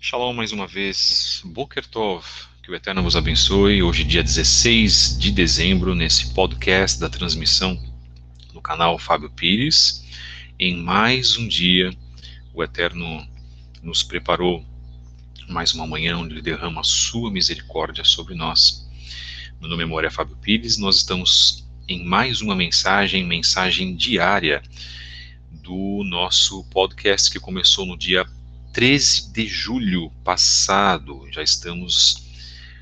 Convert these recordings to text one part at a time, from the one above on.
Shalom mais uma vez, Boker Tov, que o Eterno vos abençoe. Hoje, dia 16 de dezembro, nesse podcast da transmissão no canal Fábio Pires. Em mais um dia, o Eterno nos preparou mais uma manhã onde Ele derrama a sua misericórdia sobre nós. Meu nome é Moré Fábio Pires, nós estamos em mais uma mensagem diária do nosso podcast que começou no dia 13 de julho passado. Já estamos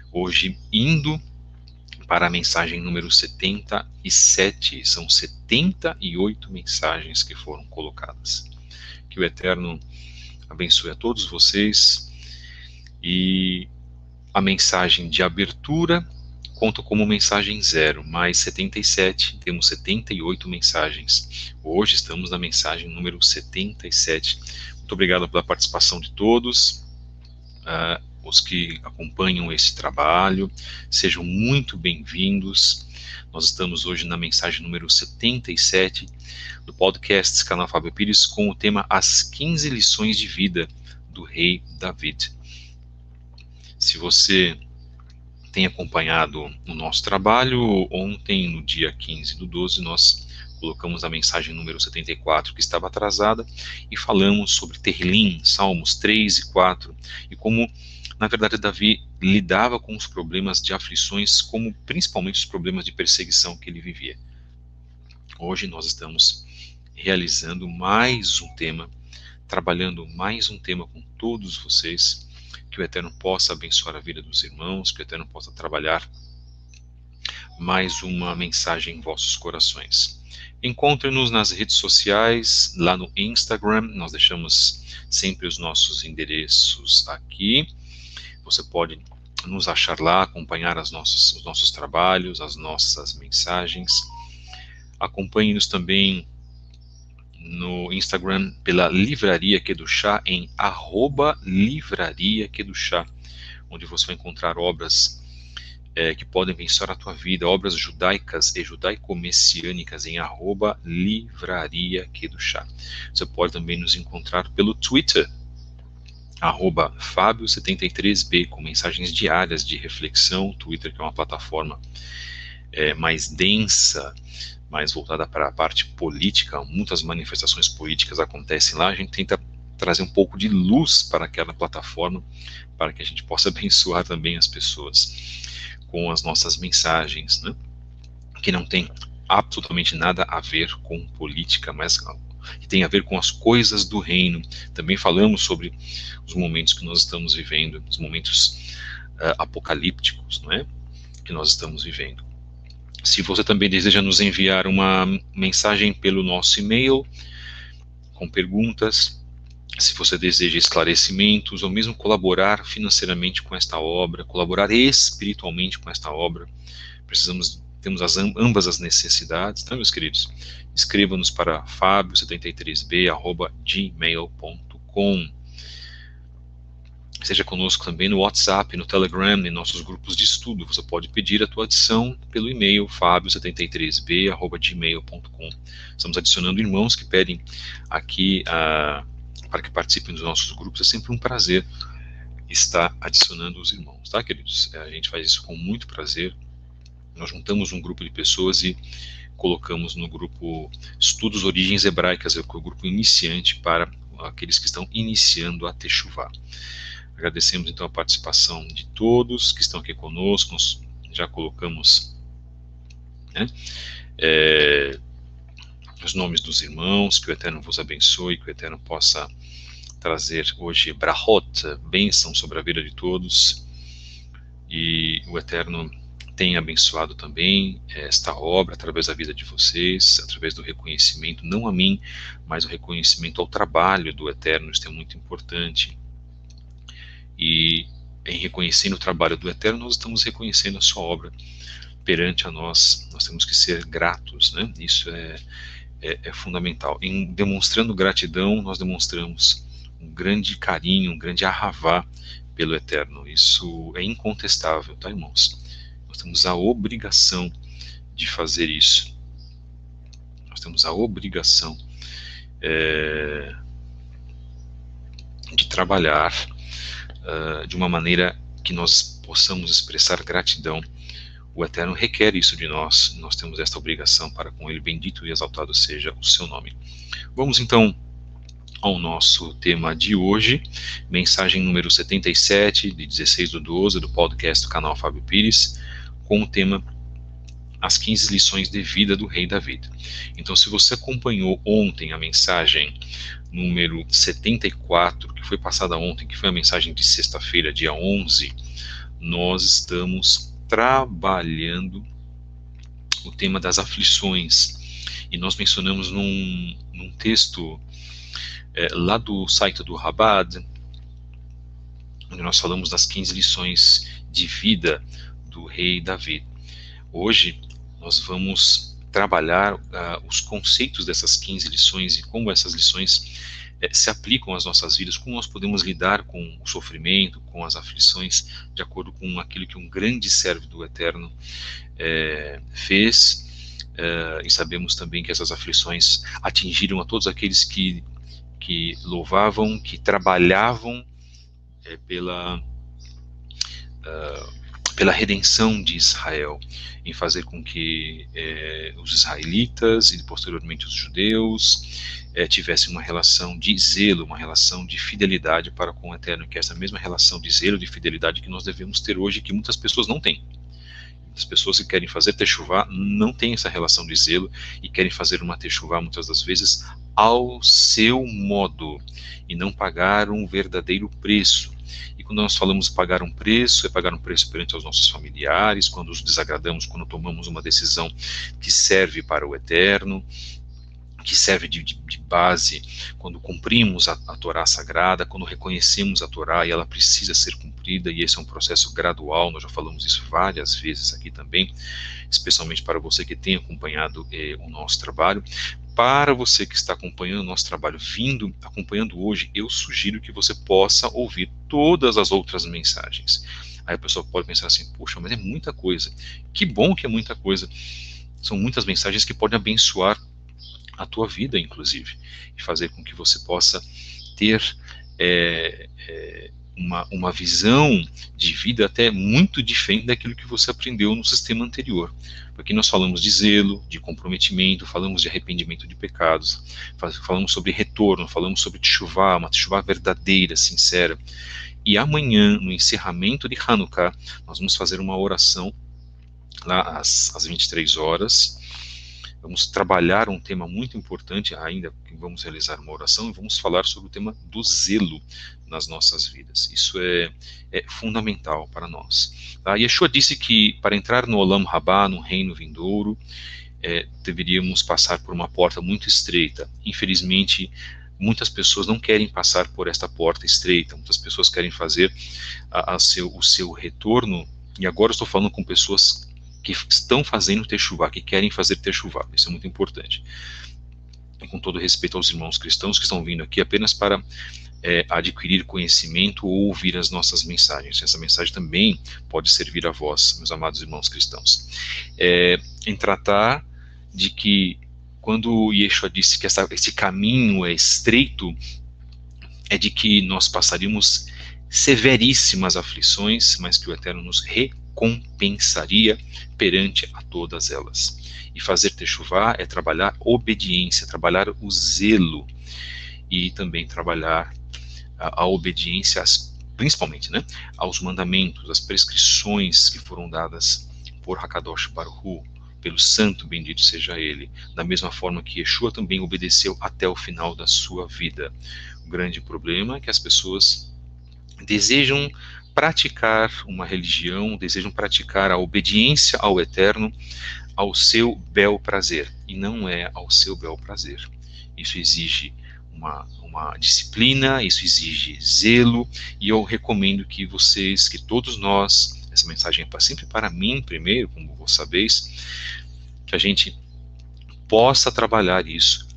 hoje indo para a mensagem número 77. São 78 mensagens que foram colocadas. Que o Eterno abençoe a todos vocês. E a mensagem de abertura conta como mensagem 0, mais 77, temos 78 mensagens. Hoje estamos na mensagem número 77. Muito obrigado pela participação de todos, os que acompanham esse trabalho, sejam muito bem-vindos. Nós estamos hoje na mensagem número 77 do podcast Canal Fábio Pires com o tema As 15 Lições de Vida do Rei David. Se você tem acompanhado o nosso trabalho, ontem, no dia 15/12, nós colocamos a mensagem número 74, que estava atrasada, e falamos sobre Tehillim, Salmos 3 e 4, e como, na verdade, Davi lidava com os problemas de aflições, como principalmente os problemas de perseguição que ele vivia. Hoje nós estamos realizando mais um tema, trabalhando mais um tema com todos vocês, que o Eterno possa abençoar a vida dos irmãos, que o Eterno possa trabalhar mais uma mensagem em vossos corações. Encontre-nos nas redes sociais, lá no Instagram, nós deixamos sempre os nossos endereços aqui. Você pode nos achar lá, acompanhar os nossos trabalhos, as nossas mensagens. Acompanhe-nos também no Instagram pela Livraria Kedushá, em @Livraria Kedushá, onde você vai encontrar obras que podem abençoar a tua vida, obras judaicas e judaico-messiânicas em @Livraria Kedushá. Você pode também nos encontrar pelo Twitter, @Fábio73B, com mensagens diárias de reflexão. Twitter, que é uma plataforma mais densa, mais voltada para a parte política, muitas manifestações políticas acontecem lá, a gente tenta trazer um pouco de luz para aquela plataforma, para que a gente possa abençoar também as pessoas com as nossas mensagens, né? Que não tem absolutamente nada a ver com política, mas que tem a ver com as coisas do reino. Também falamos sobre os momentos que nós estamos vivendo, os momentos apocalípticos, não é? Que nós estamos vivendo. Se você também deseja nos enviar uma mensagem pelo nosso e-mail, com perguntas, se você deseja esclarecimentos, ou mesmo colaborar financeiramente com esta obra, colaborar espiritualmente com esta obra, temos ambas as necessidades, tá, meus queridos? Escreva-nos para fabio73b@gmail.com. Seja conosco também no WhatsApp, no Telegram, em nossos grupos de estudo. Você pode pedir a tua adição pelo e-mail fabio73b@gmail.com. Estamos adicionando irmãos que pedem aqui para que participem dos nossos grupos. É sempre um prazer estar adicionando os irmãos, tá, queridos? A gente faz isso com muito prazer. Nós juntamos um grupo de pessoas e colocamos no grupo Estudos Origens Hebraicas, o grupo iniciante para aqueles que estão iniciando a Teshuvá. Agradecemos então a participação de todos que estão aqui conosco. Nós já colocamos, né, os nomes dos irmãos. Que o Eterno vos abençoe, que o Eterno possa trazer hoje brahot, bênção sobre a vida de todos, e o Eterno tem abençoado também esta obra através da vida de vocês, através do reconhecimento, não a mim, mas o reconhecimento ao trabalho do Eterno. Isso é muito importante. E em reconhecendo o trabalho do Eterno, nós estamos reconhecendo a sua obra perante a nós. Nós temos que ser gratos, né? Isso é fundamental. Em demonstrando gratidão, nós demonstramos um grande carinho, um grande ahavá pelo Eterno. Isso é incontestável, tá, irmãos? Nós temos a obrigação de fazer isso. Nós temos a obrigação de trabalhar de uma maneira que nós possamos expressar gratidão. O Eterno requer isso de nós, nós temos esta obrigação para com Ele. Bendito e exaltado seja o seu nome. Vamos então ao nosso tema de hoje, mensagem número 77, de 16/12, do podcast do canal Fábio Pires, com o tema As 15 lições de vida do rei Davi. Então, se você acompanhou ontem a mensagem número 74, que foi passada ontem, que foi a mensagem de sexta-feira, dia 11, nós estamos trabalhando o tema das aflições. E nós mencionamos num texto lá do site do Chabad, onde nós falamos das 15 lições de vida do rei Davi. Hoje nós vamos trabalhar os conceitos dessas 15 lições e como essas lições se aplicam às nossas vidas, como nós podemos lidar com o sofrimento, com as aflições, de acordo com aquilo que um grande servo do Eterno fez. E sabemos também que essas aflições atingiram a todos aqueles que louvavam, que trabalhavam pela redenção de Israel, em fazer com que os israelitas e posteriormente os judeus tivessem uma relação de zelo, uma relação de fidelidade para com o Eterno, que é essa mesma relação de zelo, de fidelidade que nós devemos ter hoje, que muitas pessoas não têm. As pessoas que querem fazer techuvá não têm essa relação de zelo e querem fazer uma techuvá muitas das vezes ao seu modo e não pagar um verdadeiro preço. E quando nós falamos pagar um preço, é pagar um preço perante aos nossos familiares, quando os desagradamos, quando tomamos uma decisão que serve para o Eterno, que serve de base, quando cumprimos a Torá sagrada, quando reconhecemos a Torá e ela precisa ser cumprida, e esse é um processo gradual, nós já falamos isso várias vezes aqui também, especialmente para você que tem acompanhado o nosso trabalho. Para você que está acompanhando o nosso trabalho, acompanhando hoje, eu sugiro que você possa ouvir todas as outras mensagens. Aí a pessoa pode pensar assim, poxa, mas é muita coisa. Que bom que é muita coisa. São muitas mensagens que podem abençoar a tua vida, inclusive, e fazer com que você possa ter uma visão de vida até muito diferente daquilo que você aprendeu no sistema anterior. Porque nós falamos de zelo, de comprometimento, falamos de arrependimento de pecados, falamos sobre retorno, falamos sobre techuvá, uma techuvá verdadeira, sincera. E amanhã, no encerramento de Hanukkah, nós vamos fazer uma oração lá às 23 horas. Vamos trabalhar um tema muito importante, ainda que vamos realizar uma oração, e vamos falar sobre o tema do zelo nas nossas vidas. Isso é fundamental para nós. Tá? Yeshua disse que para entrar no Olam Rabá, no reino vindouro, deveríamos passar por uma porta muito estreita. Infelizmente, muitas pessoas não querem passar por esta porta estreita, muitas pessoas querem fazer o seu retorno, e agora eu estou falando com pessoas que estão fazendo techuvá, que querem fazer techuvá, isso é muito importante. E com todo respeito aos irmãos cristãos que estão vindo aqui apenas para adquirir conhecimento ou ouvir as nossas mensagens. Essa mensagem também pode servir a vós, meus amados irmãos cristãos. Em tratar de que, quando Yeshua disse que esse caminho é estreito, é de que nós passaríamos severíssimas aflições, mas que o Eterno nos recompensaria perante a todas elas. E fazer techuvá é trabalhar obediência, trabalhar o zelo, e também trabalhar a obediência, principalmente, né, aos mandamentos, às prescrições que foram dadas por Hakadosh Baruch Hu, pelo santo, bendito seja ele, da mesma forma que Yeshua também obedeceu até o final da sua vida. O grande problema é que as pessoas desejam praticar uma religião, desejam praticar a obediência ao Eterno, ao seu bel prazer, e não é ao seu bel prazer. Isso exige uma disciplina, isso exige zelo, e eu recomendo que vocês, que todos nós, essa mensagem é sempre para mim primeiro, como vós sabeis, que a gente possa trabalhar isso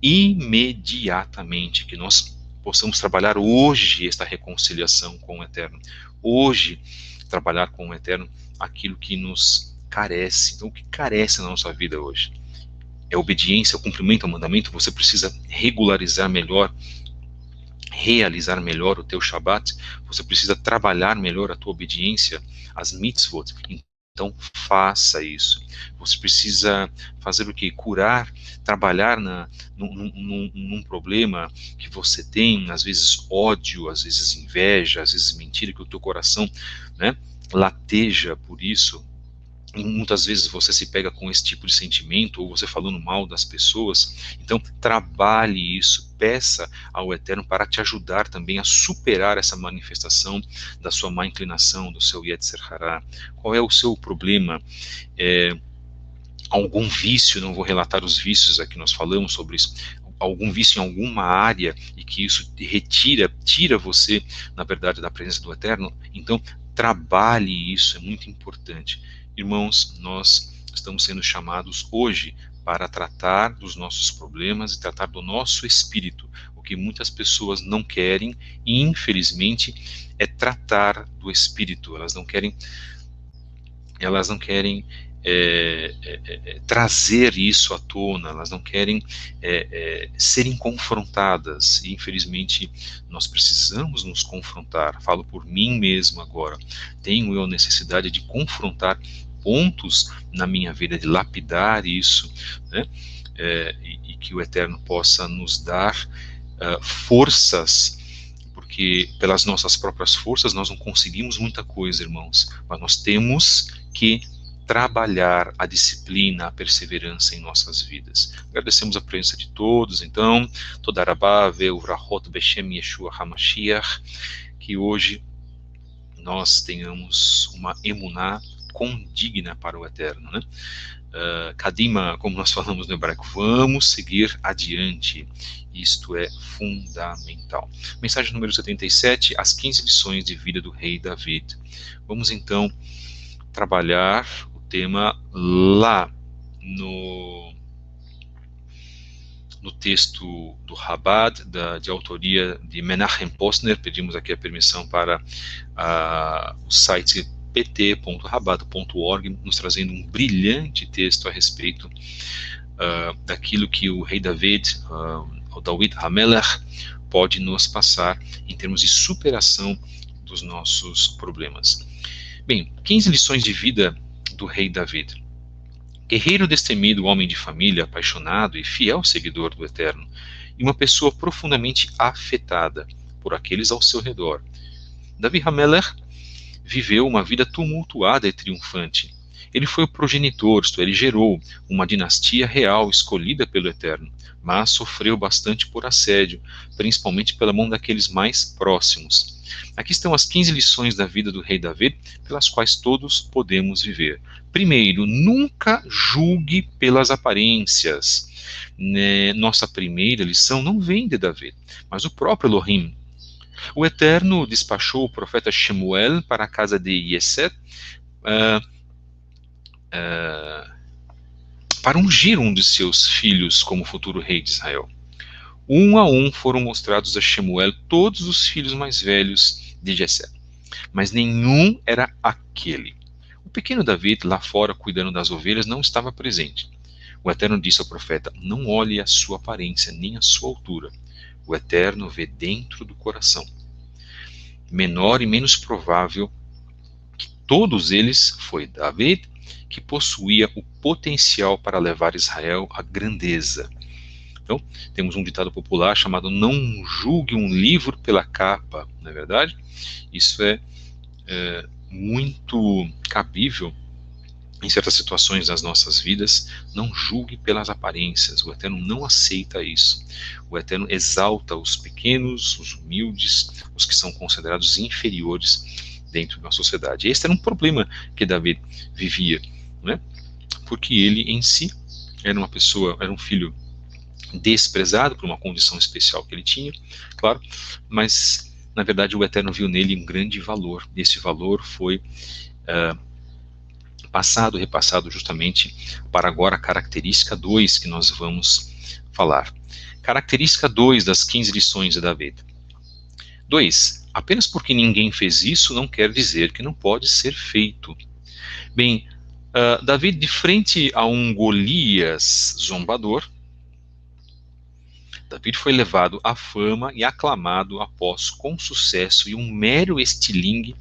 imediatamente, que nós possamos trabalhar hoje esta reconciliação com o Eterno, hoje trabalhar com o Eterno aquilo que nos carece. Então, o que carece na nossa vida hoje é obediência, o cumprimento ao mandamento. Você precisa regularizar melhor, realizar melhor o teu Shabat, você precisa trabalhar melhor a tua obediência às mitzvot. Então faça isso. Você precisa fazer o que? Curar, trabalhar num problema que você tem, às vezes ódio, às vezes inveja, às vezes mentira, que o teu coração, né, lateja por isso. E muitas vezes você se pega com esse tipo de sentimento, ou você falando mal das pessoas. Então trabalhe isso, peça ao Eterno para te ajudar também a superar essa manifestação da sua má inclinação, do seu Yetzer Hará. Qual é o seu problema? Algum vício, não vou relatar os vícios aqui, nós falamos sobre isso, algum vício em alguma área, e que isso tira você, na verdade, da presença do Eterno. Então trabalhe isso, é muito importante. Irmãos, nós estamos sendo chamados hoje para tratar dos nossos problemas e tratar do nosso espírito. O que muitas pessoas não querem, e infelizmente, é tratar do espírito. Elas não querem trazer isso à tona, elas não querem serem confrontadas, e infelizmente nós precisamos nos confrontar. Falo por mim mesmo agora, tenho eu a necessidade de confrontar pontos na minha vida, de lapidar isso, né? E que o Eterno possa nos dar forças, porque pelas nossas próprias forças nós não conseguimos muita coisa, irmãos, mas nós temos que trabalhar a disciplina, a perseverança em nossas vidas. Agradecemos a presença de todos, então, Toda Rabá, Ve'uvrahot Beshem Yeshua HaMashiach, que hoje nós tenhamos uma emuná condigna para o Eterno, né? Kadima, como nós falamos no hebraico, vamos seguir adiante, isto é fundamental. Mensagem número 77, as 15 lições de vida do rei David. Vamos então trabalhar o tema lá no texto do Chabad, de autoria de Menachem Posner. Pedimos aqui a permissão para o site pt.chabad.org, nos trazendo um brilhante texto a respeito daquilo que o rei David, o David HaMelech, pode nos passar em termos de superação dos nossos problemas. Bem, 15 lições de vida do rei David. Guerreiro destemido, homem de família, apaixonado e fiel seguidor do Eterno, e uma pessoa profundamente afetada por aqueles ao seu redor. Davi HaMelech viveu uma vida tumultuada e triunfante. Ele foi o progenitor, isto é, ele gerou uma dinastia real escolhida pelo Eterno, mas sofreu bastante por assédio, principalmente pela mão daqueles mais próximos. Aqui estão as 15 lições da vida do rei Davi, pelas quais todos podemos viver. Primeiro, nunca julgue pelas aparências. Nossa primeira lição não vem de Davi, mas o próprio Elohim. O Eterno despachou o profeta Shemuel para a casa de Yesé para ungir um de seus filhos como futuro rei de Israel. Um a um foram mostrados a Shemuel todos os filhos mais velhos de Jessé, mas nenhum era aquele. O pequeno David, lá fora cuidando das ovelhas, não estava presente. O Eterno disse ao profeta: não olhe a sua aparência nem a sua altura. O Eterno vê dentro do coração. Menor e menos provável que todos eles foi David, que possuía o potencial para levar Israel à grandeza. Então, temos um ditado popular chamado não julgue um livro pela capa, não é verdade? Isso é muito cabível em certas situações das nossas vidas. Não julgue pelas aparências, o Eterno não aceita isso. O Eterno exalta os pequenos, os humildes, os que são considerados inferiores dentro da sociedade. Este era um problema que Davi vivia, né? Porque ele em si era uma pessoa, era um filho desprezado por uma condição especial que ele tinha, claro, mas na verdade o Eterno viu nele um grande valor, e esse valor foi repassado justamente para agora a característica 2 que nós vamos falar. Característica 2 das 15 lições de Davi. 2. Apenas porque ninguém fez isso não quer dizer que não pode ser feito. Bem, Davi, de frente a um Golias zombador, Davi foi levado à fama e aclamado após com sucesso e um mero estilingue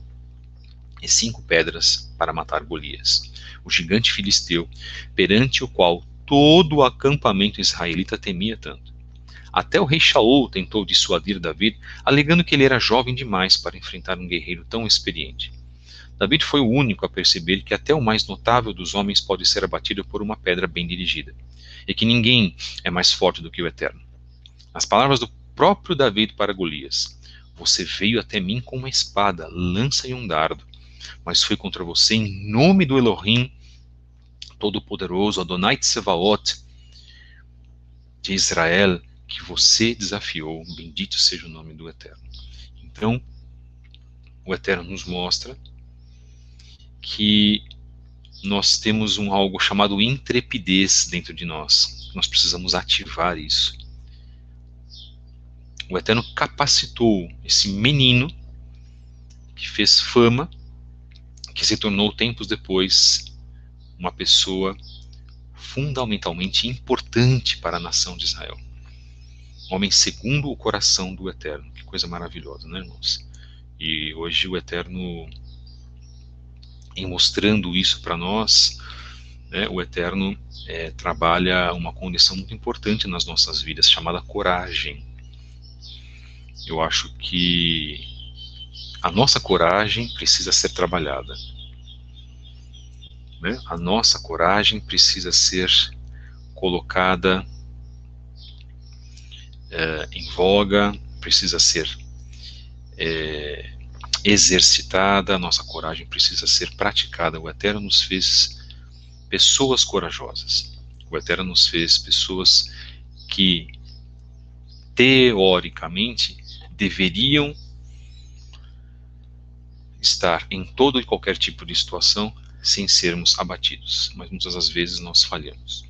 e 5 pedras para matar Golias, o gigante filisteu, perante o qual todo o acampamento israelita temia tanto. Até o rei Shaul tentou dissuadir Davi, alegando que ele era jovem demais para enfrentar um guerreiro tão experiente. Davi foi o único a perceber que até o mais notável dos homens pode ser abatido por uma pedra bem dirigida, e que ninguém é mais forte do que o Eterno. As palavras do próprio Davi para Golias: você veio até mim com uma espada, lança e um dardo, mas foi contra você em nome do Elohim Todo-Poderoso, Adonai Tsevaot de Israel, que você desafiou. Bendito seja o nome do Eterno. Então, o Eterno nos mostra que nós temos algo chamado intrepidez dentro de nós. Nós precisamos ativar isso. O Eterno capacitou esse menino que fez fama, que se tornou tempos depois uma pessoa fundamentalmente importante para a nação de Israel. Homem segundo o coração do Eterno. Que coisa maravilhosa, né, irmãos? E hoje o Eterno, em mostrando isso para nós, né, o Eterno trabalha uma condição muito importante nas nossas vidas, chamada coragem. Eu acho que a nossa coragem precisa ser trabalhada. Né? A nossa coragem precisa ser colocada em voga, precisa ser exercitada, a nossa coragem precisa ser praticada. O Eterno nos fez pessoas corajosas. O Eterno nos fez pessoas que, teoricamente, deveriam estar em todo e qualquer tipo de situação sem sermos abatidos, mas muitas das vezes nós falhamos.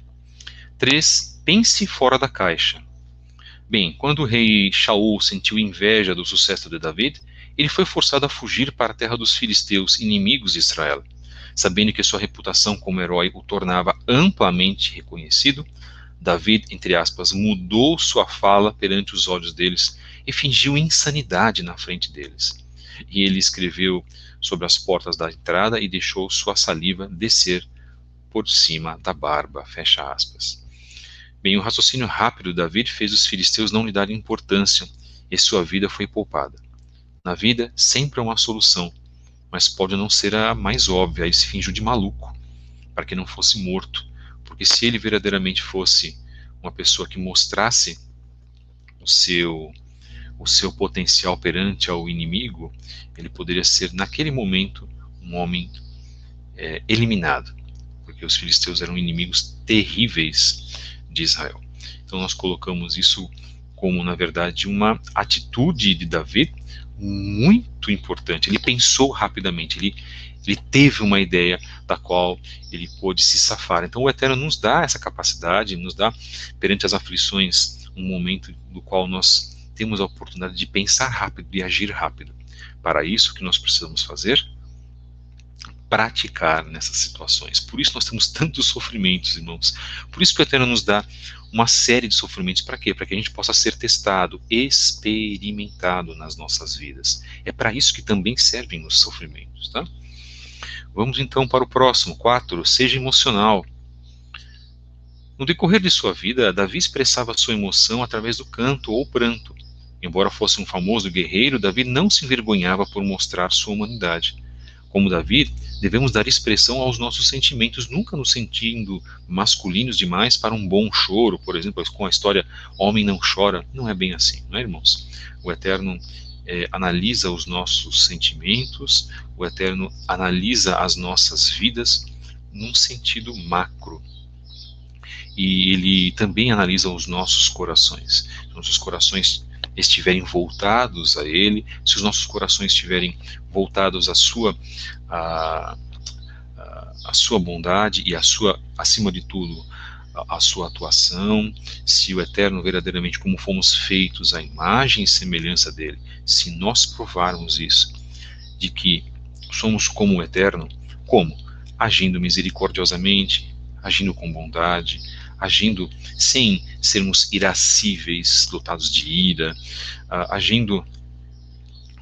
3. Pense fora da caixa. Bem, quando o rei Shaul sentiu inveja do sucesso de Davi, ele foi forçado a fugir para a terra dos filisteus, inimigos de Israel. Sabendo que sua reputação como herói o tornava amplamente reconhecido, Davi, entre aspas, mudou sua fala perante os olhos deles e fingiu insanidade na frente deles. E ele escreveu sobre as portas da entrada e deixou sua saliva descer por cima da barba, fecha aspas. Bem, o raciocínio rápido de Davi fez os filisteus não lhe darem importância e sua vida foi poupada. Na vida, sempre há uma solução, mas pode não ser a mais óbvia. Ele se fingiu de maluco, para que não fosse morto, porque se ele verdadeiramente fosse uma pessoa que mostrasse o seu potencial perante ao inimigo, ele poderia ser, naquele momento, um homem eliminado, porque os filisteus eram inimigos terríveis de Israel. Então nós colocamos isso como, na verdade, uma atitude de Davi muito importante. Ele pensou rapidamente, ele teve uma ideia da qual ele pôde se safar. Então o Eterno nos dá essa capacidade, nos dá, perante as aflições, um momento no qual nós temos a oportunidade de pensar rápido, de agir rápido. Para isso, o que nós precisamos fazer? Praticar nessas situações. Por isso nós temos tantos sofrimentos, irmãos. Por isso que o Eterno nos dá uma série de sofrimentos. Para quê? Para que a gente possa ser testado, experimentado nas nossas vidas. É para isso que também servem os sofrimentos, tá? Vamos então para o próximo. 4. Seja emocional. No decorrer de sua vida, Davi expressava sua emoção através do canto ou pranto. Embora fosse um famoso guerreiro, Davi não se envergonhava por mostrar sua humanidade. Como Davi, devemos dar expressão aos nossos sentimentos, nunca nos sentindo masculinos demais para um bom choro, por exemplo, com a história Homem não chora. Não é bem assim, não é, irmãos? O Eterno analisa os nossos sentimentos, o Eterno analisa as nossas vidas num sentido macro. E ele também analisa os nossos corações. Nossos corações estiverem voltados a Ele, se os nossos corações estiverem voltados à sua bondade e acima de tudo, a sua atuação, se o Eterno verdadeiramente, como fomos feitos à imagem e semelhança dele, se nós provarmos isso, de que somos como o Eterno, como? Agindo misericordiosamente, agindo com bondade, agindo sem sermos irascíveis, dotados de ira, agindo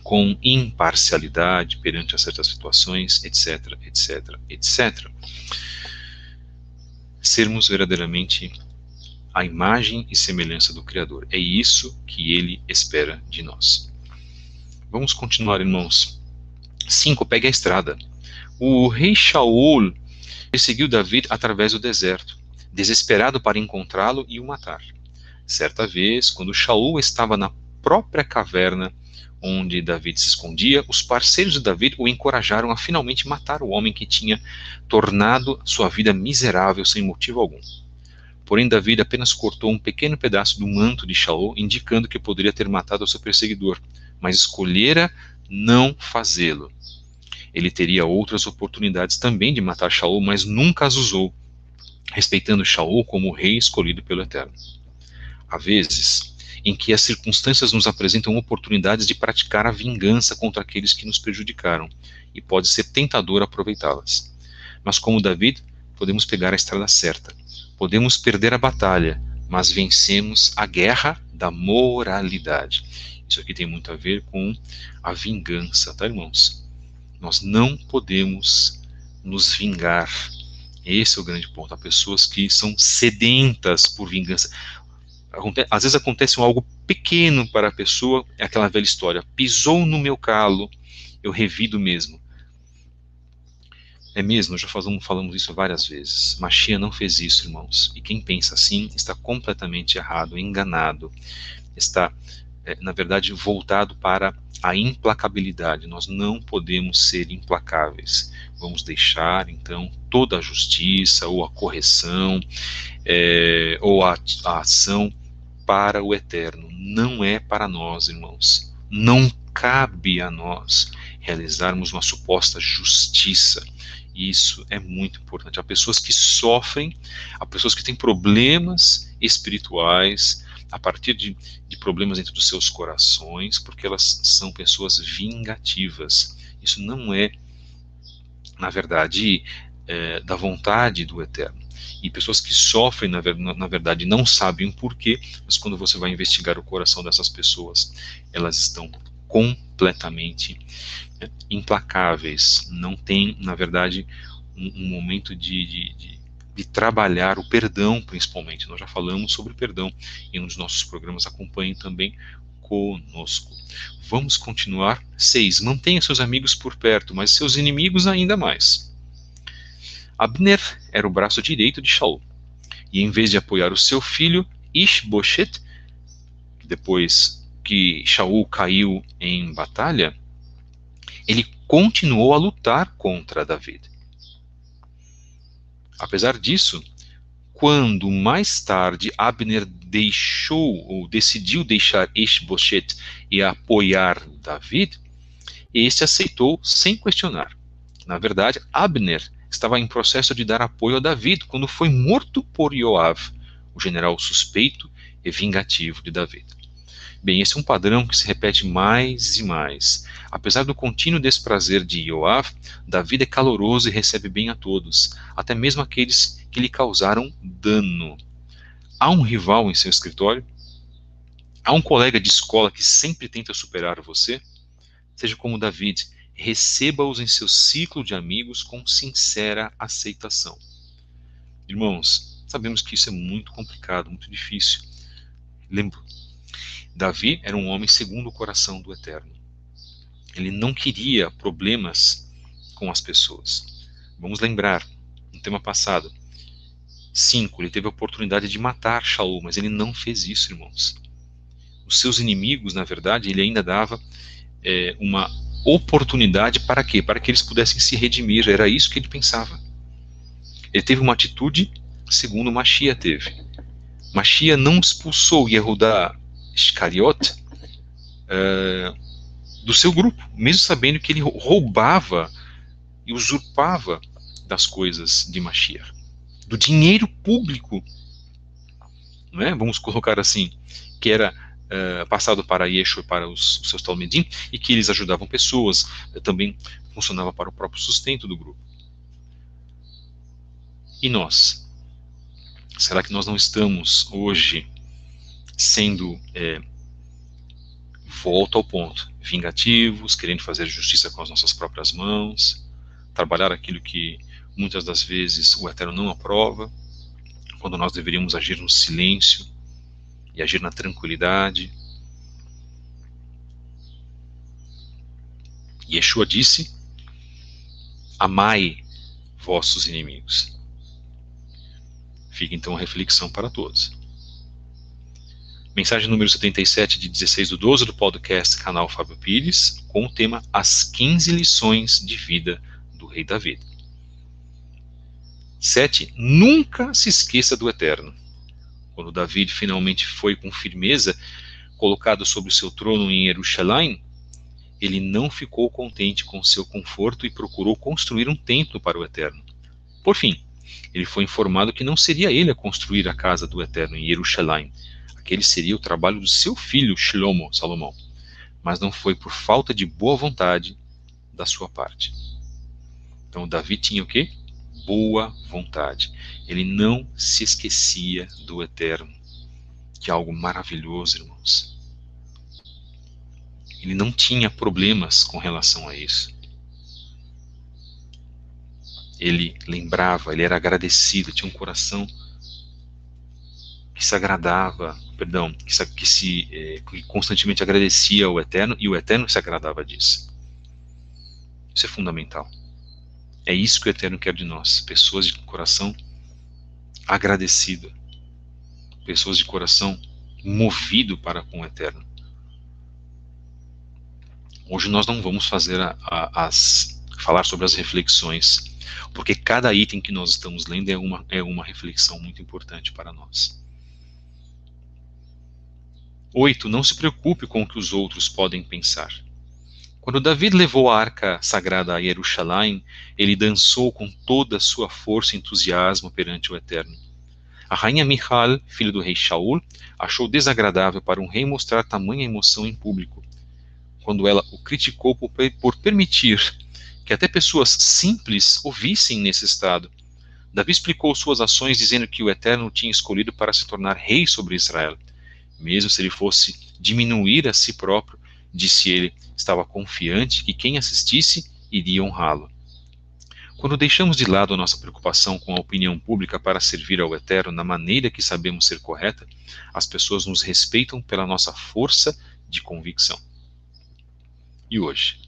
com imparcialidade perante a certas situações, etc, etc, etc. Sermos verdadeiramente a imagem e semelhança do Criador. É isso que Ele espera de nós. Vamos continuar, irmãos. 5. Pegue a estrada. O rei Shaul perseguiu David através do deserto, desesperado para encontrá-lo e o matar. Certa vez, quando Shaul estava na própria caverna onde David se escondia, os parceiros de David o encorajaram a finalmente matar o homem que tinha tornado sua vida miserável sem motivo algum. Porém, David apenas cortou um pequeno pedaço do manto de Shaul, indicando que poderia ter matado o seu perseguidor, mas escolhera não fazê-lo. Ele teria outras oportunidades também de matar Shaul, mas nunca as usou, respeitando Shaul como o rei escolhido pelo Eterno. Há vezes em que as circunstâncias nos apresentam oportunidades de praticar a vingança contra aqueles que nos prejudicaram, e pode ser tentador aproveitá-las. Mas como David, podemos pegar a estrada certa. Podemos perder a batalha, mas vencemos a guerra da moralidade. Isso aqui tem muito a ver com a vingança, tá, irmãos? Nós não podemos nos vingar. Esse é o grande ponto. Há pessoas que são sedentas por vingança. Às vezes acontece algo pequeno para a pessoa, é aquela velha história. Pisou no meu calo, eu revido mesmo. É mesmo, já falamos isso várias vezes. Mashiach não fez isso, irmãos. E quem pensa assim está completamente errado, enganado. Está, na verdade, voltado para a implacabilidade. Nós não podemos ser implacáveis. Vamos deixar, então, toda a justiça, ou a correção, ou a ação para o Eterno. Não é para nós, irmãos. Não cabe a nós realizarmos uma suposta justiça. Isso é muito importante. Há pessoas que sofrem, há pessoas que têm problemas espirituais a partir de problemas dentro dos seus corações, porque elas são pessoas vingativas. Isso não é, na verdade, da vontade do Eterno. E pessoas que sofrem, na verdade, não sabem o porquê, mas quando você vai investigar o coração dessas pessoas, elas estão completamente implacáveis, não tem, na verdade, um momento de trabalhar o perdão, principalmente. Nós já falamos sobre o perdão em um dos nossos programas, acompanhem também conosco. Vamos continuar. 6. Mantenha seus amigos por perto, mas seus inimigos ainda mais. Abner era o braço direito de Shaul, e em vez de apoiar o seu filho, Ish-Boshet, depois que Shaul caiu em batalha, ele continuou a lutar contra David. Apesar disso, quando mais tarde Abner decidiu deixar Ish-Boshet e apoiar David, este aceitou sem questionar. Na verdade, Abner estava em processo de dar apoio a David quando foi morto por Yoav, o general suspeito e vingativo de David. Bem, esse é um padrão que se repete mais e mais. Apesar do contínuo desprazer de Yoav, David é caloroso e recebe bem a todos, até mesmo aqueles que lhe causaram dano. Há um rival em seu escritório? Há um colega de escola que sempre tenta superar você? Seja como David, receba-os em seu ciclo de amigos com sincera aceitação. Irmãos, sabemos que isso é muito complicado, muito difícil. Lembro, Davi era um homem segundo o coração do Eterno. Ele não queria problemas com as pessoas. Vamos lembrar, no tema passado, 5, ele teve a oportunidade de matar Shaul, mas ele não fez isso, irmãos. Os seus inimigos, na verdade, ele ainda dava uma oportunidade para quê? Para que eles pudessem se redimir. Era isso que ele pensava. Ele teve uma atitude segundo Mashiach teve. Mashiach não expulsou Yehudá Iscariot do seu grupo, mesmo sabendo que ele roubava e usurpava das coisas de Mashiach, do dinheiro público, não é? Vamos colocar assim, que era passado para Yeshua e para os seus talmidim, e que eles ajudavam pessoas, também funcionava para o próprio sustento do grupo. E nós? Será que nós não estamos hoje sendo, volta ao ponto, vingativos, querendo fazer justiça com as nossas próprias mãos, trabalhar aquilo que muitas das vezes o Eterno não aprova, quando nós deveríamos agir no silêncio e agir na tranquilidade? Yeshua disse: amai vossos inimigos. Fica então a reflexão para todos. Mensagem número 77 de 16/12 do podcast Canal Fábio Pires, com o tema As 15 lições de vida do Rei Davi. 7. Nunca se esqueça do Eterno. Quando Davi finalmente foi com firmeza colocado sobre o seu trono em Jerusalém, ele não ficou contente com seu conforto e procurou construir um templo para o Eterno. Por fim, ele foi informado que não seria ele a construir a casa do Eterno em Jerusalém. Aquele seria o trabalho do seu filho Shlomo, Salomão. Mas não foi por falta de boa vontade da sua parte. Então Davi tinha o quê? Boa vontade. Ele não se esquecia do Eterno. Que é algo maravilhoso, irmãos. Ele não tinha problemas com relação a isso. Ele lembrava, ele era agradecido, tinha um coração que se agradava, que constantemente agradecia ao Eterno, e o Eterno se agradava disso. Isso é fundamental. É isso que o Eterno quer de nós, pessoas de coração agradecido, pessoas de coração movido para com o Eterno. Hoje nós não vamos fazer falar sobre as reflexões, porque cada item que nós estamos lendo é uma reflexão muito importante para nós. 8. Não se preocupe com o que os outros podem pensar. Quando Davi levou a arca sagrada a Jerusalém, ele dançou com toda a sua força e entusiasmo perante o Eterno. A rainha Michal, filha do rei Shaul, achou desagradável para um rei mostrar tamanha emoção em público, quando ela o criticou por permitir que até pessoas simples o vissem nesse estado. Davi explicou suas ações dizendo que o Eterno o tinha escolhido para se tornar rei sobre Israel. Mesmo se ele fosse diminuir a si próprio, disse ele, estava confiante que quem assistisse iria honrá-lo. Quando deixamos de lado a nossa preocupação com a opinião pública para servir ao Eterno na maneira que sabemos ser correta, as pessoas nos respeitam pela nossa força de convicção. E hoje?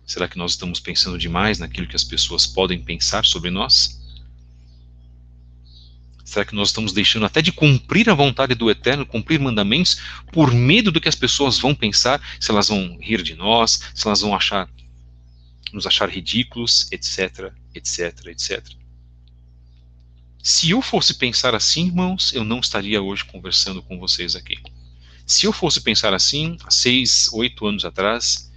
Será que nós estamos pensando demais naquilo que as pessoas podem pensar sobre nós? Será que nós estamos deixando até de cumprir a vontade do Eterno, cumprir mandamentos, por medo do que as pessoas vão pensar, se elas vão rir de nós, se elas vão nos achar ridículos, etc, etc, etc. Se eu fosse pensar assim, irmãos, eu não estaria hoje conversando com vocês aqui. Se eu fosse pensar assim, há 6, 8 anos atrás,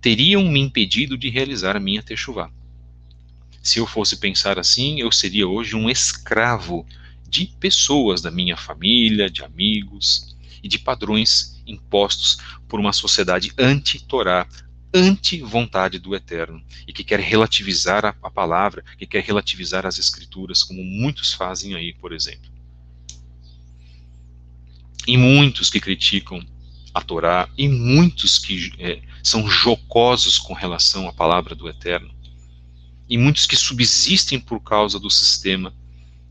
teriam me impedido de realizar a minha techuvá. Se eu fosse pensar assim, eu seria hoje um escravo de pessoas da minha família, de amigos e de padrões impostos por uma sociedade anti-Torá, anti-vontade do Eterno, e que quer relativizar a palavra, que quer relativizar as escrituras, como muitos fazem aí, por exemplo. E muitos que criticam a Torá, e muitos que são jocosos com relação à palavra do Eterno, e muitos que subsistem por causa do sistema,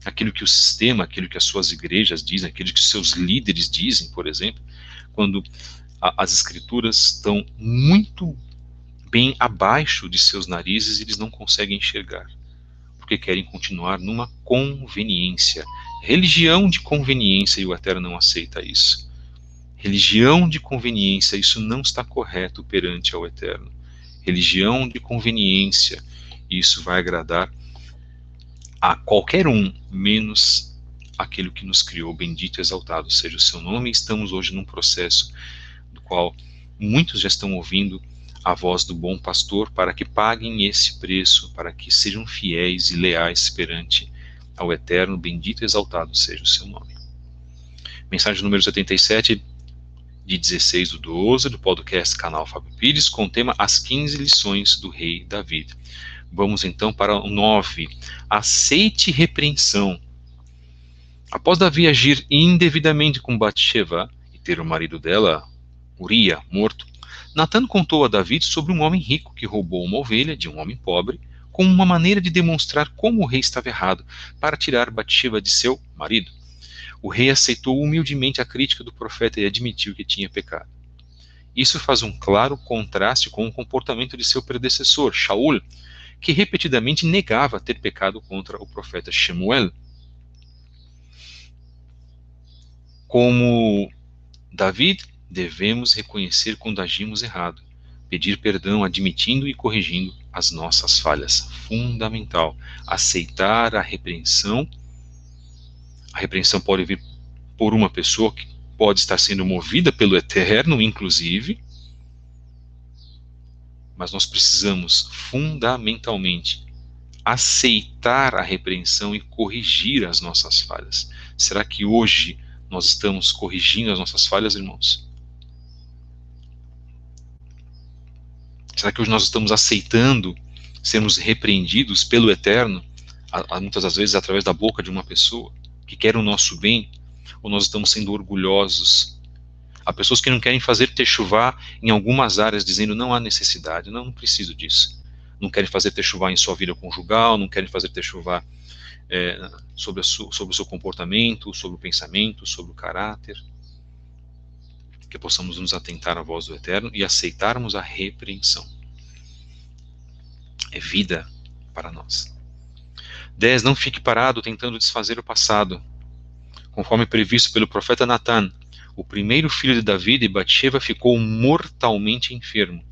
aquilo que as suas igrejas dizem, aquilo que os seus líderes dizem, por exemplo, quando as escrituras estão muito bem abaixo de seus narizes, eles não conseguem enxergar, porque querem continuar numa conveniência, religião de conveniência, e o Eterno não aceita isso. Religião de conveniência, isso não está correto perante ao Eterno. Religião de conveniência, isso vai agradar a qualquer um, menos aquele que nos criou. Bendito e exaltado seja o seu nome. Estamos hoje num processo do qual muitos já estão ouvindo a voz do bom pastor para que paguem esse preço, para que sejam fiéis e leais perante ao Eterno. Bendito e exaltado seja o seu nome. Mensagem número 77, de 16/12, do podcast Canal Fábio Pires, com o tema As 15 lições do Rei Davi. Vamos então para o 9. Aceite repreensão. Após Davi agir indevidamente com Batseba e ter o marido dela, Uria, morto, Natan contou a Davi sobre um homem rico que roubou uma ovelha de um homem pobre, como uma maneira de demonstrar como o rei estava errado, para tirar Batseba de seu marido. O rei aceitou humildemente a crítica do profeta e admitiu que tinha pecado. Isso faz um claro contraste com o comportamento de seu predecessor, Shaul, que repetidamente negava ter pecado contra o profeta Shemuel. Como David, devemos reconhecer quando agimos errado, pedir perdão admitindo e corrigindo as nossas falhas. Fundamental. Aceitar a repreensão. A repreensão pode vir por uma pessoa que pode estar sendo movida pelo Eterno, inclusive, mas nós precisamos fundamentalmente aceitar a repreensão e corrigir as nossas falhas. Será que hoje nós estamos corrigindo as nossas falhas, irmãos? Será que hoje nós estamos aceitando sermos repreendidos pelo Eterno, muitas das vezes através da boca de uma pessoa que quer o nosso bem, ou nós estamos sendo orgulhosos? Há pessoas que não querem fazer techuvá em algumas áreas, dizendo não há necessidade, não preciso disso. Não querem fazer techuvá em sua vida conjugal, não querem fazer techuvá sobre o seu comportamento, sobre o pensamento, sobre o caráter. Que possamos nos atentar à voz do Eterno e aceitarmos a repreensão. É vida para nós. 10. Não fique parado tentando desfazer o passado. Conforme previsto pelo profeta Natan, o primeiro filho de David, Batseba, ficou mortalmente enfermo.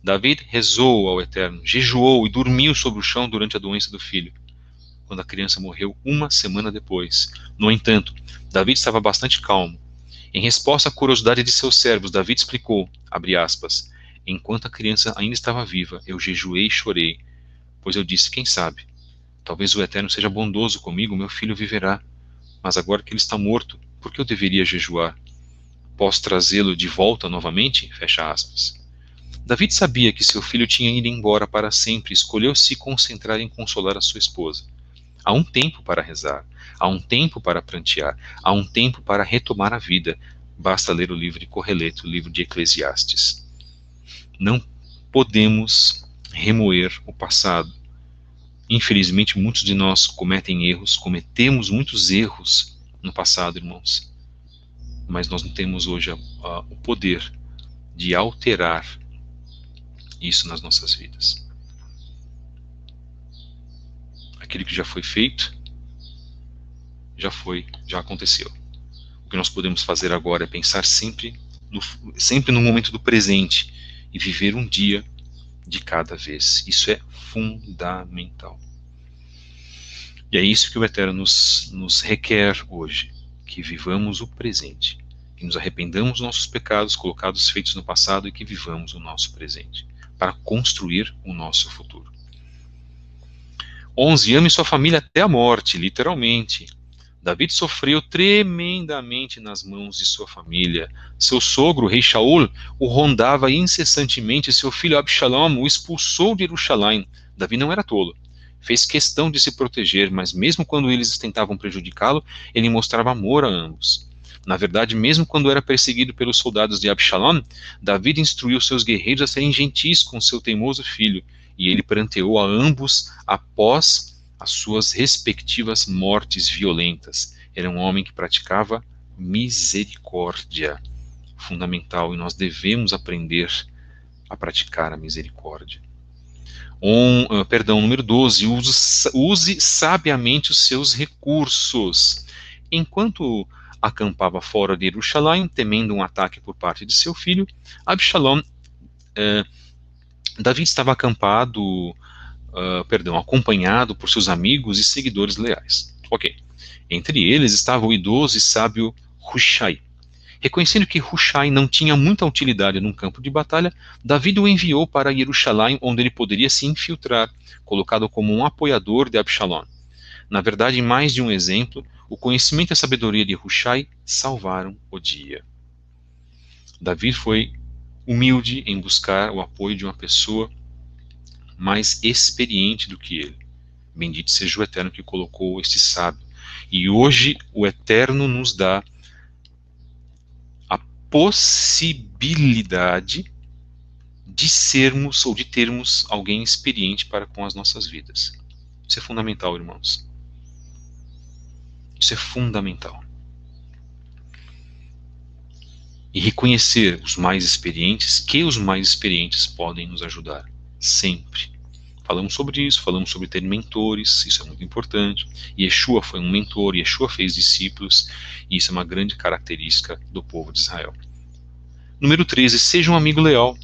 David rezou ao Eterno, jejuou e dormiu sobre o chão durante a doença do filho, quando a criança morreu uma semana depois. No entanto, David estava bastante calmo. Em resposta à curiosidade de seus servos, David explicou, abre aspas, enquanto a criança ainda estava viva, eu jejuei e chorei, pois eu disse, quem sabe, talvez o Eterno seja bondoso comigo, meu filho viverá. Mas agora que ele está morto, por que eu deveria jejuar? Posso trazê-lo de volta novamente? Fecha aspas. David sabia que seu filho tinha ido embora para sempre e escolheu se concentrar em consolar a sua esposa. Há um tempo para rezar, há um tempo para prantear, há um tempo para retomar a vida. Basta ler o livro de Correleto, o livro de Eclesiastes. Não podemos remoer o passado. Infelizmente, muitos de nós cometem erros, cometemos muitos erros no passado, irmãos. Mas nós não temos hoje o poder de alterar isso nas nossas vidas. Aquilo que já foi feito, já foi, já aconteceu. O que nós podemos fazer agora é pensar sempre no momento do presente e viver um dia de cada vez. Isso é fundamental. E é isso que o Eterno nos requer hoje, que vivamos o presente, que nos arrependamos dos nossos pecados colocados feitos no passado e que vivamos o nosso presente, para construir o nosso futuro. 11. Ame sua família até a morte, literalmente. David sofreu tremendamente nas mãos de sua família. Seu sogro, o rei Shaul, o rondava incessantemente e seu filho Absalom o expulsou de Jerusalém. Davi não era tolo. Fez questão de se proteger, mas mesmo quando eles tentavam prejudicá-lo, ele mostrava amor a ambos. Na verdade, mesmo quando era perseguido pelos soldados de Absalom, Davi instruiu seus guerreiros a serem gentis com seu teimoso filho, e ele pranteou a ambos após as suas respectivas mortes violentas. Era um homem que praticava misericórdia, fundamental, e nós devemos aprender a praticar a misericórdia. Número 12, use sabiamente os seus recursos. Enquanto acampava fora de Jerusalém, temendo um ataque por parte de seu filho, Absalom, Davi estava acompanhado por seus amigos e seguidores leais. Ok. Entre eles estava o idoso e sábio Hushai. Reconhecendo que Hushai não tinha muita utilidade num campo de batalha, Davi o enviou para Jerusalém, onde ele poderia se infiltrar, colocado como um apoiador de Absalom. Na verdade, em mais de um exemplo, o conhecimento e a sabedoria de Hushai salvaram o dia. Davi foi humilde em buscar o apoio de uma pessoa mais experiente do que ele. Bendito seja o Eterno que colocou este sábio. E hoje o Eterno nos dá a possibilidade de sermos ou de termos alguém experiente para com as nossas vidas. Isso é fundamental, irmãos. Isso é fundamental. E reconhecer os mais experientes, que os mais experientes podem nos ajudar. Sempre. Falamos sobre isso, falamos sobre ter mentores, isso é muito importante. Yeshua foi um mentor, Yeshua fez discípulos, e isso é uma grande característica do povo de Israel. Número 13, seja um amigo leal.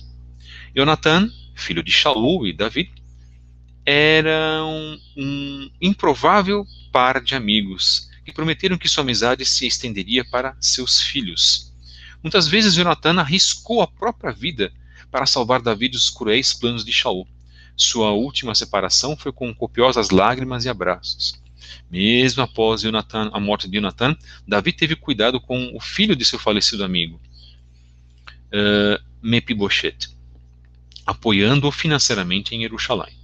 Jonatan, filho de Shaul e Davi, era um improvável par de amigos que prometeram que sua amizade se estenderia para seus filhos. Muitas vezes Jonatan arriscou a própria vida para salvar Davi dos cruéis planos de Shaul. Sua última separação foi com copiosas lágrimas e abraços. Mesmo após a morte de Jonatan, Davi teve cuidado com o filho de seu falecido amigo, Mepibosheth, apoiando-o financeiramente em Jerusalém.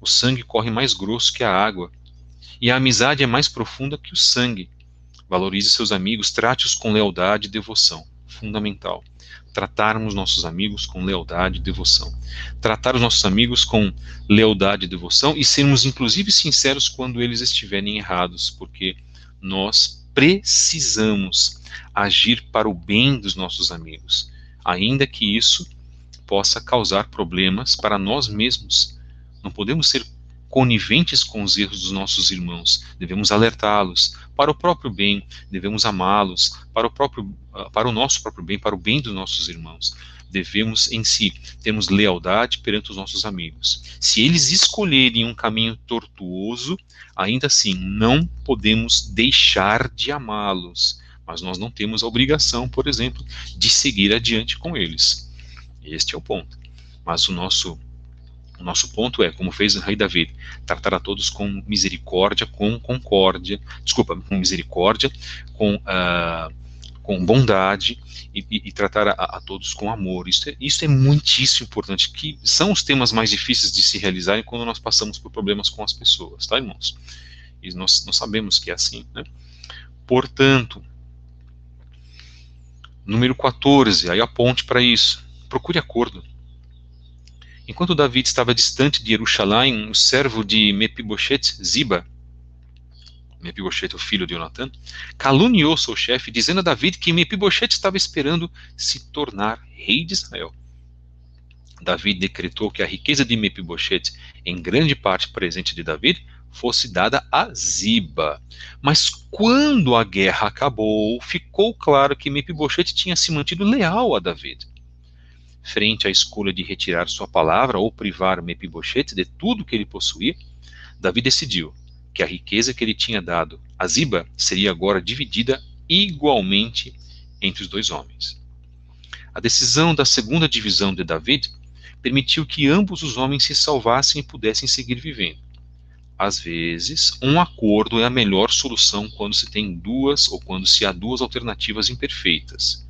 O sangue corre mais grosso que a água, e a amizade é mais profunda que o sangue. Valorize seus amigos, trate-os com lealdade e devoção. Fundamental. Tratarmos nossos amigos com lealdade e devoção. Tratar os nossos amigos com lealdade e devoção e sermos inclusive sinceros quando eles estiverem errados, porque nós precisamos agir para o bem dos nossos amigos, ainda que isso possa causar problemas para nós mesmos. Não podemos ser coniventes com os erros dos nossos irmãos. Devemos alertá-los para o próprio bem, devemos amá-los para o nosso próprio bem, para o bem dos nossos irmãos. Devemos, em si, termos lealdade perante os nossos amigos. Se eles escolherem um caminho tortuoso, ainda assim, não podemos deixar de amá-los, mas nós não temos a obrigação, por exemplo, de seguir adiante com eles. Este é o ponto. Mas o nosso ponto é, como fez o rei Davi, tratar a todos com misericórdia, com misericórdia, com bondade e tratar a todos com amor. Isso é muitíssimo importante, que são os temas mais difíceis de se realizarem quando nós passamos por problemas com as pessoas, tá, irmãos? E nós sabemos que é assim, né? Portanto, número 14, aí a ponte para isso. Procure acordo. Enquanto Davi estava distante de Jerusalém, o servo de Mepibosheth, Ziba, Mepibosheth, o filho de Jonatan, caluniou seu chefe, dizendo a Davi que Mepibosheth estava esperando se tornar rei de Israel. Davi decretou que a riqueza de Mepibosheth, em grande parte presente de Davi, fosse dada a Ziba. Mas quando a guerra acabou, ficou claro que Mepibosheth tinha se mantido leal a Davi. Frente à escolha de retirar sua palavra ou privar Mepibosheth de tudo que ele possuía, Davi decidiu que a riqueza que ele tinha dado a Ziba seria agora dividida igualmente entre os dois homens. A decisão da segunda divisão de Davi permitiu que ambos os homens se salvassem e pudessem seguir vivendo. Às vezes, um acordo é a melhor solução quando se tem duas ou quando se há duas alternativas imperfeitas.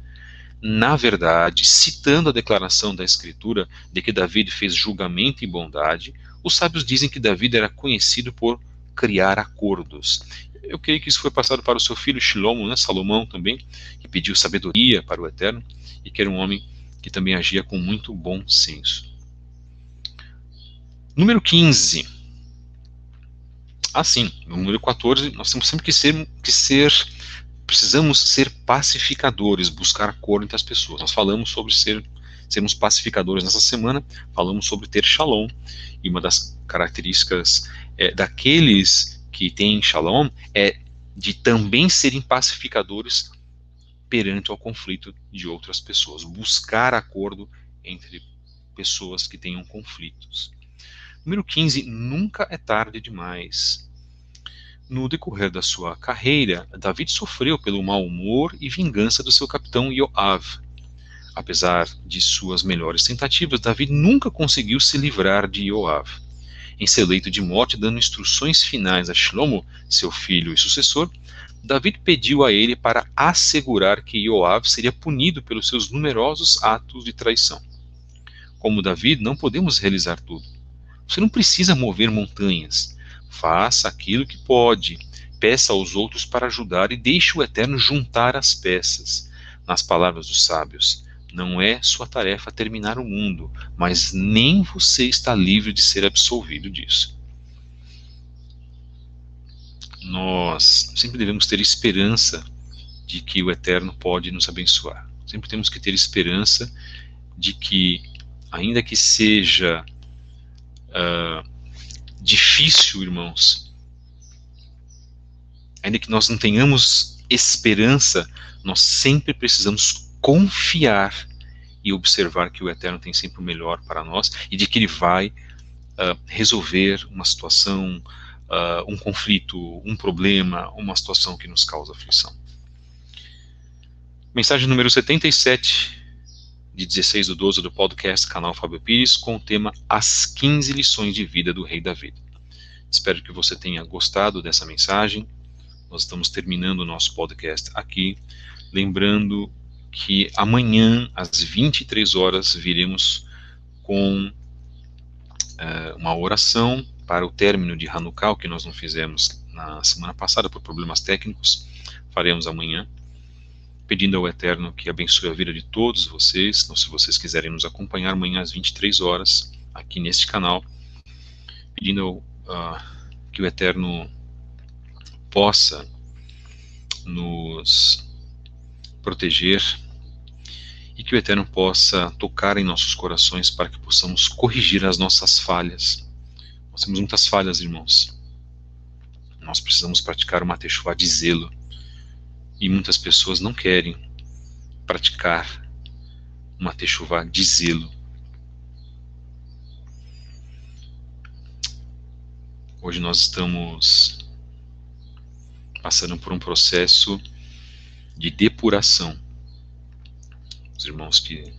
Na verdade, citando a declaração da Escritura de que Davi fez julgamento e bondade, os sábios dizem que Davi era conhecido por criar acordos. Eu creio que isso foi passado para o seu filho Shilomo, né, Salomão também, que pediu sabedoria para o Eterno e que era um homem que também agia com muito bom senso. Número 15. Assim, no número 14, nós temos sempre precisamos ser pacificadores, buscar acordo entre as pessoas. Nós falamos sobre sermos pacificadores nessa semana, falamos sobre ter shalom, e uma das características daqueles que têm shalom é de também serem pacificadores perante ao conflito de outras pessoas, buscar acordo entre pessoas que tenham conflitos. Número 15, nunca é tarde demais. No decorrer da sua carreira, Davi sofreu pelo mau humor e vingança do seu capitão Yoav. Apesar de suas melhores tentativas, Davi nunca conseguiu se livrar de Yoav. Em seu leito de morte, dando instruções finais a Shlomo, seu filho e sucessor, Davi pediu a ele para assegurar que Yoav seria punido pelos seus numerosos atos de traição. Como Davi, não podemos realizar tudo. Você não precisa mover montanhas. Faça aquilo que pode. peça aos outros para ajudar e deixe o Eterno juntar as peças. Nas palavras dos sábios, não é sua tarefa terminar o mundo, mas nem você está livre de ser absolvido disso. Nós sempre devemos ter esperança de que o Eterno pode nos abençoar. Sempre temos que ter esperança de que, ainda que seja difícil, irmãos, ainda que nós não tenhamos esperança, nós sempre precisamos confiar e observar que o Eterno tem sempre o melhor para nós e de que Ele vai resolver uma situação, um conflito, um problema, uma situação que nos causa aflição. Mensagem número 77, de 16/12 do podcast Canal Fábio Pires, com o tema As 15 lições de vida do Rei Davi. Espero que você tenha gostado dessa mensagem. Nós estamos terminando o nosso podcast aqui, lembrando que amanhã, às 23 horas, viremos com uma oração para o término de Hanukkah, o que nós não fizemos na semana passada por problemas técnicos. Faremos amanhã, pedindo ao Eterno que abençoe a vida de todos vocês. Então, se vocês quiserem nos acompanhar amanhã às 23 horas, aqui neste canal, pedindo que o Eterno possa nos proteger e que o Eterno possa tocar em nossos corações para que possamos corrigir as nossas falhas. Nós temos muitas falhas, irmãos. Nós precisamos praticar uma techuvá de zelo. E muitas pessoas não querem praticar uma techuvá de zelo. Hoje nós estamos passando por um processo de depuração. Os irmãos que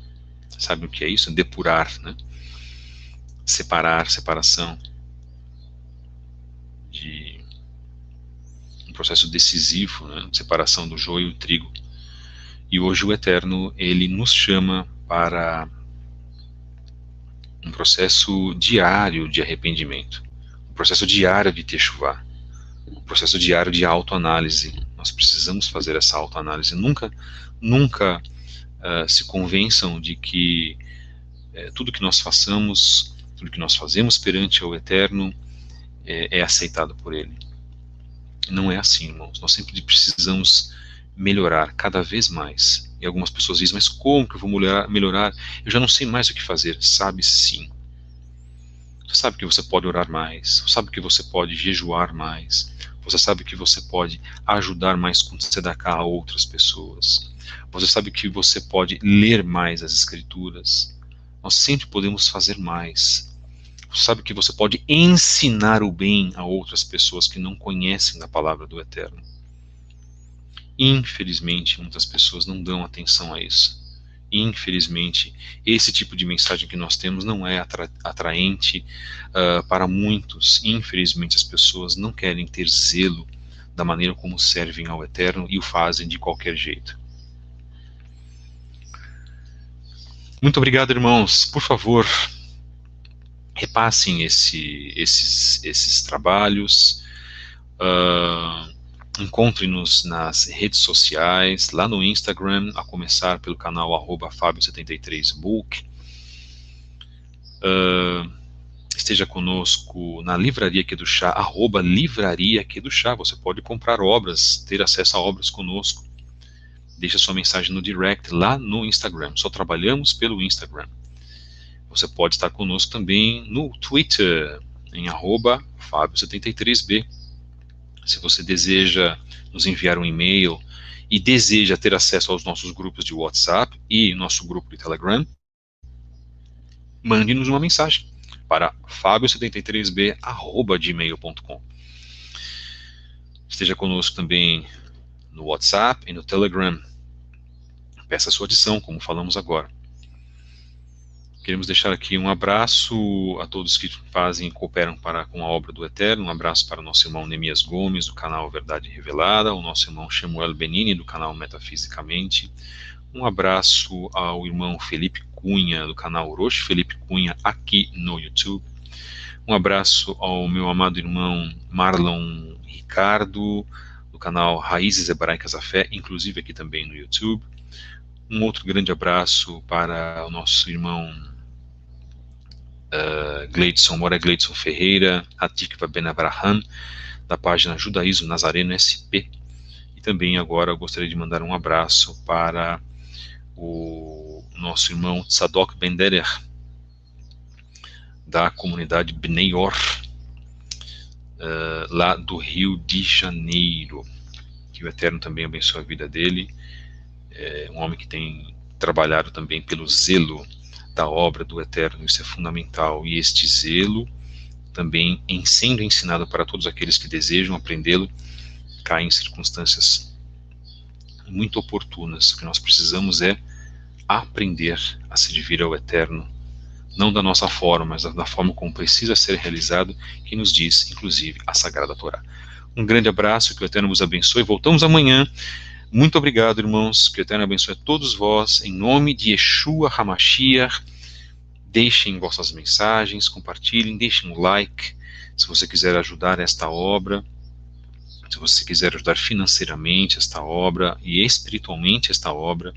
sabem o que é isso, depurar, né? Separar, separação, de um processo decisivo, né? Separação do joio e do trigo. E hoje o Eterno, ele nos chama para um processo diário de arrependimento, um processo diário de techuvá, um processo diário de autoanálise. Nós precisamos fazer essa autoanálise. Nunca se convençam de que tudo que nós façamos, tudo que nós fazemos perante o Eterno é aceitado por Ele. Não é assim, irmãos. Nós sempre precisamos melhorar cada vez mais. E algumas pessoas dizem, mas como que eu vou melhorar? Eu já não sei mais o que fazer. Sabe sim. Você sabe que você pode orar mais. Você sabe que você pode jejuar mais. Você sabe que você pode ajudar mais com tzedakah a outras pessoas. Você sabe que você pode ler mais as Escrituras. Nós sempre podemos fazer mais. Você sabe que você pode ensinar o bem a outras pessoas que não conhecem da palavra do Eterno. Infelizmente, muitas pessoas não dão atenção a isso. Infelizmente, esse tipo de mensagem que nós temos não é atraente para muitos. Infelizmente, as pessoas não querem ter zelo da maneira como servem ao Eterno e o fazem de qualquer jeito. Muito obrigado, irmãos. Por favor, repassem esses trabalhos. Encontre-nos nas redes sociais, lá no Instagram, a começar pelo canal @Fabio73book. Esteja conosco na Livraria Kedushá, @Livraria Kedushá. Você pode comprar obras, ter acesso a obras conosco. Deixa sua mensagem no direct lá no Instagram. Só trabalhamos pelo Instagram. Você pode estar conosco também no Twitter, em @Fabio73b. Se você deseja nos enviar um e-mail e deseja ter acesso aos nossos grupos de WhatsApp e nosso grupo de Telegram, mande-nos uma mensagem para fabio73b@gmail.com. Esteja conosco também no WhatsApp e no Telegram. Peça a sua adição, como falamos agora. Queremos deixar aqui um abraço a todos que fazem e cooperam com a obra do Eterno. Um abraço para o nosso irmão Neemias Gomes, do canal Verdade Revelada, o nosso irmão Shemuel Benini, do canal Metafisicamente. Um abraço ao irmão Felipe Cunha, do canal Roche Felipe Cunha, aqui no YouTube. Um abraço ao meu amado irmão Marlon Ricardo, do canal Raízes Hebraicas da Fé, inclusive aqui também no YouTube. Um outro grande abraço para o nosso irmão Gleidson, Mora Gleidson Ferreira, Atikva Ben Abraham, da página Judaísmo Nazareno SP. E também agora eu gostaria de mandar um abraço para o nosso irmão Tzadok Ben Derer, da comunidade Bnei Or, lá do Rio de Janeiro. Que o Eterno também abençoe a vida dele. É um homem que tem trabalhado também pelo zelo da obra do Eterno, isso é fundamental. E este zelo também, em sendo ensinado para todos aqueles que desejam aprendê-lo, cai em circunstâncias muito oportunas. O que nós precisamos é aprender a servir ao Eterno, não da nossa forma, mas da forma como precisa ser realizado, que nos diz, inclusive, a Sagrada Torá. Um grande abraço, que o Eterno vos abençoe. Voltamos amanhã. Muito obrigado, irmãos. Que o Eterno abençoe a todos vós. Em nome de Yeshua HaMashiach, deixem vossas mensagens, compartilhem, deixem um like. Se você quiser ajudar esta obra, se você quiser ajudar financeiramente esta obra e espiritualmente esta obra,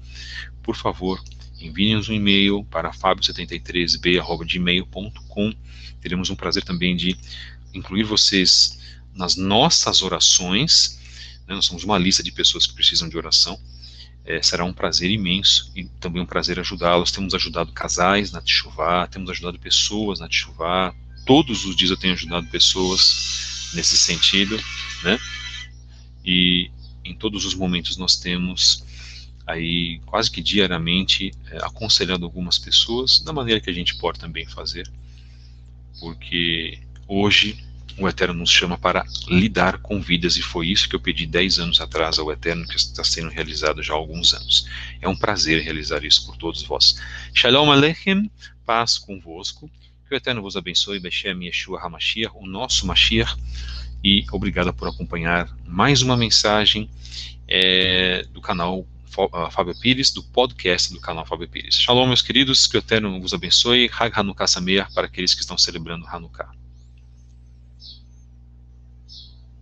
por favor, enviem-nos um e-mail para fabio73b@gmail.com. Teremos um prazer também de incluir vocês nas nossas orações. Nós somos uma lista de pessoas que precisam de oração. Será um prazer imenso e também um prazer ajudá-los. Temos ajudado casais na Teshuvá, temos ajudado pessoas na Teshuvá. Todos os dias eu tenho ajudado pessoas nesse sentido, né? E em todos os momentos nós temos aí quase que diariamente aconselhando algumas pessoas da maneira que a gente pode também fazer, porque hoje o Eterno nos chama para lidar com vidas, e foi isso que eu pedi 10 anos atrás ao Eterno, que está sendo realizado já há alguns anos. É um prazer realizar isso por todos vós. Shalom Aleichem, paz convosco, que o Eterno vos abençoe, Beshem Yeshua HaMashiach, o nosso Mashiach, e obrigado por acompanhar mais uma mensagem do canal Fábio Pires, do podcast do canal Fábio Pires. Shalom, meus queridos, que o Eterno vos abençoe. Hag Hanukkah Sameach para aqueles que estão celebrando Hanukkah.